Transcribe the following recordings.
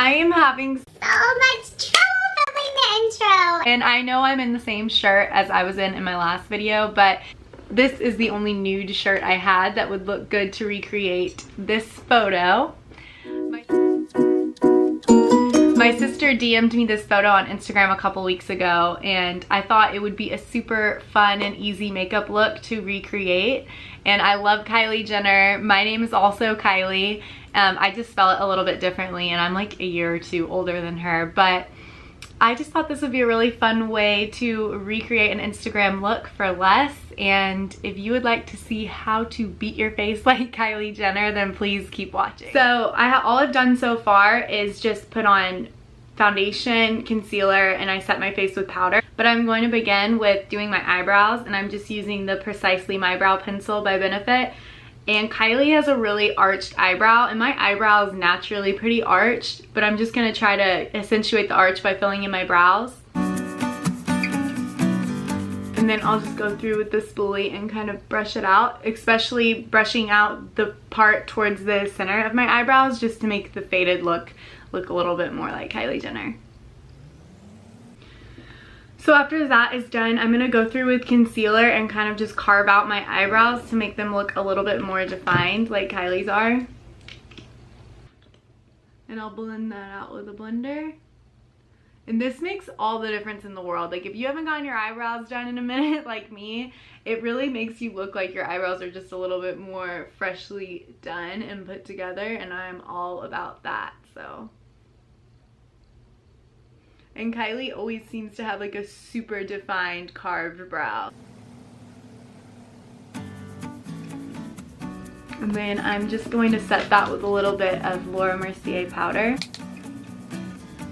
I am having so much trouble filming the intro. And I know I'm in the same shirt as I was in my last video, but this is the only nude shirt I had that would look good to recreate this photo. My sister DM'd me this photo on Instagram a couple weeks ago, and I thought it would be a super fun and easy makeup look to recreate. And I love Kylie Jenner. My name is also Kylie. I just spell it a little bit differently, and I'm like a year or two older than her, but I just thought this would be a really fun way to recreate an Instagram look for less. And if you would like to see how to beat your face like Kylie Jenner, then please keep watching. So all I've done so far is just put on foundation, concealer, and I set my face with powder. But I'm going to begin with doing my eyebrows, and I'm just using the Precisely My Brow pencil by Benefit. And Kylie has a really arched eyebrow, and my eyebrow is naturally pretty arched, but I'm just gonna try to accentuate the arch by filling in my brows. And then I'll just go through with the spoolie and kind of brush it out, especially brushing out the part towards the center of my eyebrows just to make the faded look a little bit more like Kylie Jenner. So after that is done, I'm going to go through with concealer and kind of just carve out my eyebrows to make them look a little bit more defined like Kylie's are. And I'll blend that out with a blender. And this makes all the difference in the world. Like if you haven't gotten your eyebrows done in a minute like me, it really makes you look like your eyebrows are just a little bit more freshly done and put together, and I'm all about that, so. And Kylie always seems to have like a super defined carved brow. And then I'm just going to set that with a little bit of Laura Mercier powder.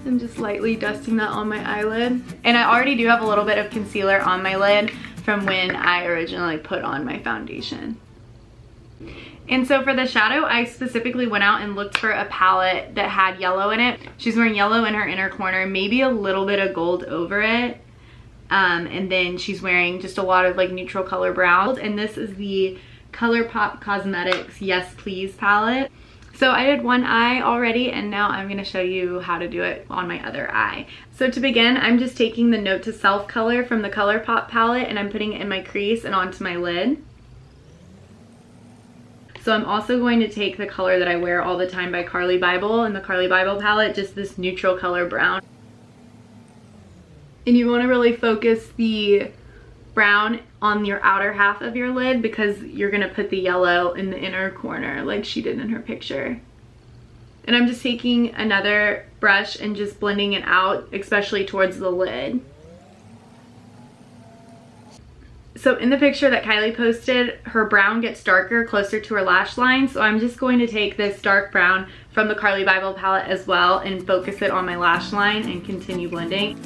And just lightly dusting that on my eyelid. And I already do have a little bit of concealer on my lid from when I originally put on my foundation. And so for the shadow, I specifically went out and looked for a palette that had yellow in it. She's wearing yellow in her inner corner, maybe a little bit of gold over it. And then she's wearing just a lot of like neutral color browns. And this is the ColourPop Cosmetics Yes Please palette. So I did one eye already, and now I'm gonna show you how to do it on my other eye. So to begin, I'm just taking the Note to Self color from the ColourPop palette, and I'm putting it in my crease and onto my lid. So I'm also going to take the color that I wear all the time by Carli Bybel in the Carli Bybel palette, just this neutral color brown. And you want to really focus the brown on your outer half of your lid because you're going to put the yellow in the inner corner like she did in her picture. And I'm just taking another brush and just blending it out, especially towards the lid. So in the picture that Kylie posted, her brown gets darker closer to her lash line. So I'm just going to take this dark brown from the Carli Bybel palette as well and focus it on my lash line and continue blending.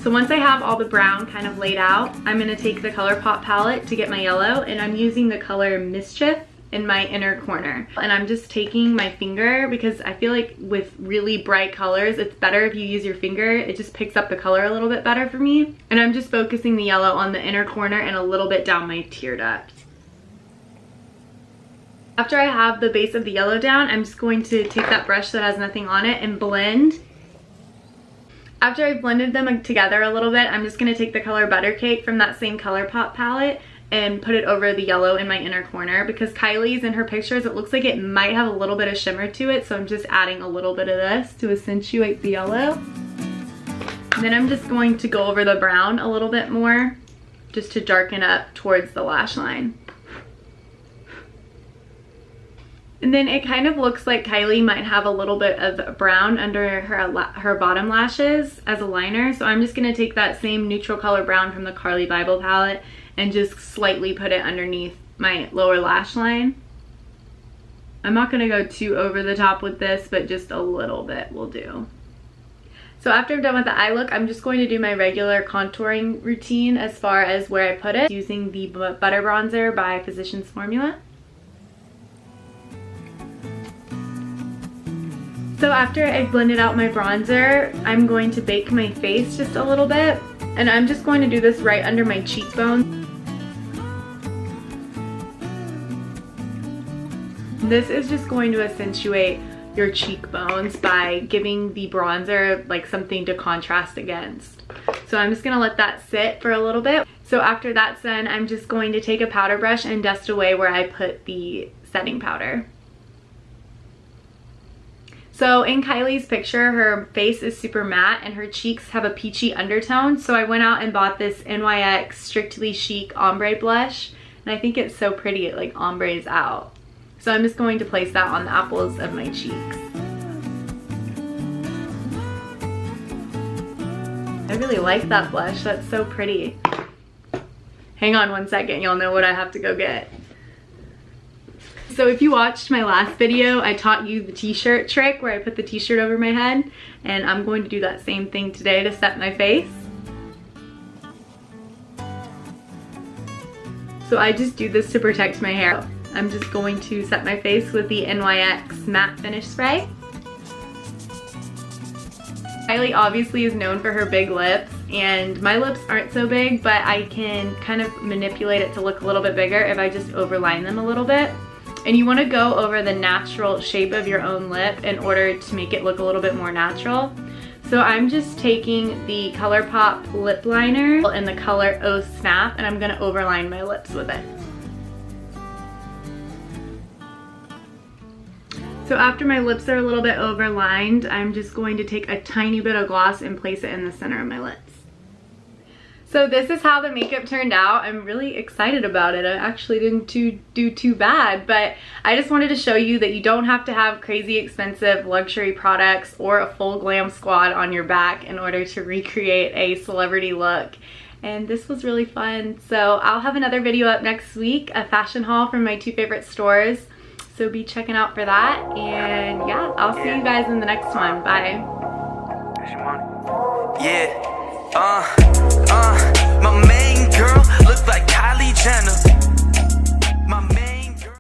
So once I have all the brown kind of laid out, I'm going to take the ColourPop palette to get my yellow, and I'm using the color Mischief in my inner corner. And I'm just taking my finger because I feel like with really bright colors, it's better if you use your finger. It just picks up the color a little bit better for me. And I'm just focusing the yellow on the inner corner and a little bit down my tear duct. After I have the base of the yellow down, I'm just going to take that brush that has nothing on it and blend. After I've blended them together a little bit, I'm just going to take the color Buttercake from that same ColourPop palette and put it over the yellow in my inner corner, because Kylie's in her pictures, it looks like it might have a little bit of shimmer to it, so I'm just adding a little bit of this to accentuate the yellow. And then I'm just going to go over the brown a little bit more just to darken up towards the lash line. And then it kind of looks like Kylie might have a little bit of brown under her bottom lashes as a liner. So I'm just going to take that same neutral color brown from the Carli Bybel palette and just slightly put it underneath my lower lash line. I'm not going to go too over the top with this, but just a little bit will do. So after I'm done with the eye look, I'm just going to do my regular contouring routine as far as where I put it, using the Butter Bronzer by Physicians Formula. So after I've blended out my bronzer, I'm going to bake my face just a little bit. And I'm just going to do this right under my cheekbone. This is just going to accentuate your cheekbones by giving the bronzer like something to contrast against. So I'm just gonna let that sit for a little bit. So after that's done, I'm just going to take a powder brush and dust away where I put the setting powder. So in Kylie's picture, her face is super matte and her cheeks have a peachy undertone. So I went out and bought this NYX Strictly Chic Ombre blush. And I think it's so pretty, it like ombres out. So I'm just going to place that on the apples of my cheeks. I really like that blush, that's so pretty. Hang on one second, you'll know what I have to go get. So if you watched my last video, I taught you the t-shirt trick where I put the t-shirt over my head, and I'm going to do that same thing today to set my face. So I just do this to protect my hair. I'm just going to set my face with the NYX Matte Finish Spray. Kylie obviously is known for her big lips, and my lips aren't so big, but I can kind of manipulate it to look a little bit bigger if I just overline them a little bit. And you want to go over the natural shape of your own lip in order to make it look a little bit more natural. So I'm just taking the ColourPop lip liner in the color Oh Snap, and I'm going to overline my lips with it. So after my lips are a little bit overlined, I'm just going to take a tiny bit of gloss and place it in the center of my lips. So this is how the makeup turned out. I'm really excited about it. I actually didn't do too bad, but I just wanted to show you that you don't have to have crazy expensive luxury products or a full glam squad on your back in order to recreate a celebrity look. And this was really fun. So I'll have another video up next week, a fashion haul from my 2 favorite stores. So be checking out for that. And yeah, I'll see you guys in the next one. Bye. My man